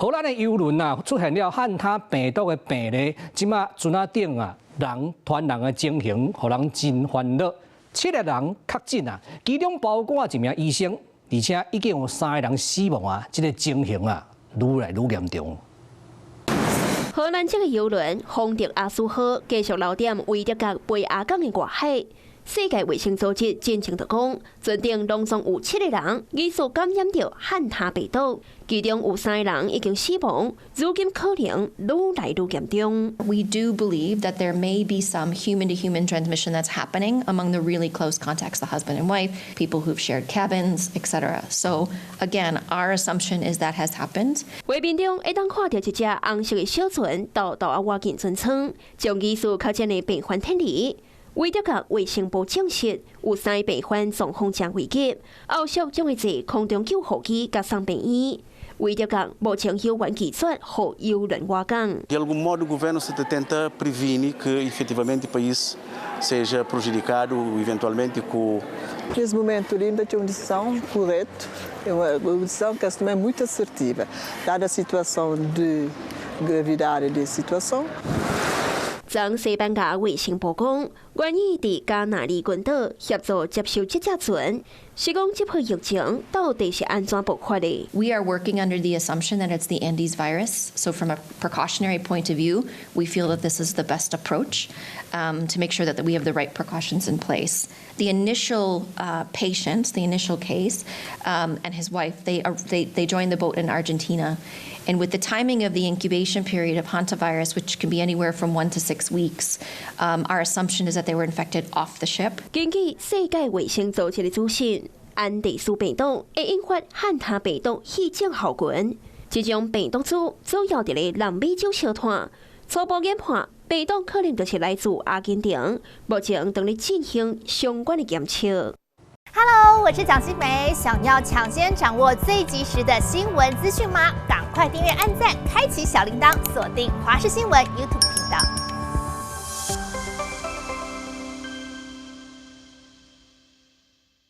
荷蘭的郵輪啊出現了漢他病毒的病例，即馬船仔頂啊人傳人的情形，互人真煩惱。7個人確診啊，其中包括1名醫生，而且已經有3個人死亡啊，這個情形啊愈來愈嚴重。荷蘭這個郵輪豐迪阿蘇號繼續留點維德角北亞港的外海。世界衛生組織進前就講，船頂攏總有7個人疑似感染到漢他病毒，其中有3個人已經死亡，如今可能愈來愈嚴重。We do believe that there may be some human-to-human transmission that's happening among the really close contacts, the husband and wife, people who've shared cabins, etc. So again, our assumption is that has happened. 畫面中會當看到一隻紅色的小船到啊挖進船艙，將疑似確診的病患撤離。維德角衛生部證實，有3個病患狀況真危急，後續將會坐空中救護機甲送病院。維德角目前有援技術和郵輪挖港。De algum modo, o governo tenta prevenir que efetivamente o país seja prejudicado eventualmente com. Nesse momento, ainda tem uma decisão correta, é uma decisão que também é muito assertiva, dada a situação de gravidade da situação. 將西班牙衛生部講，願意佇加那利群島協助接收這隻船，是講這波疫情到底是安怎爆發的 We are working under the assumption that it's the Andes virus. So from a precautionary point of view, we feel that this is the best approach to make sure that we have the right precautions in place. The initial patient, the initial case, and his wife, they joined the boat in Argentina. And with the timing of the incubation period of hantavirus, which can be anywhere from 1 to 6 weeks, our assumption is that they were infected off the ship. 根據世界衛生組織的資訊，安地斯病毒會引發漢他病毒血症候群，這種病毒株主要在南美洲社團。初步研判，病毒可能就是來自阿根廷，目前正在進行相關的檢測。Hello， 我是蔣新梅。想要搶先掌握最及時的新聞資訊嗎？趕快訂閱、按讚、開啟小鈴鐺，鎖定華視新聞 YouTube 頻道。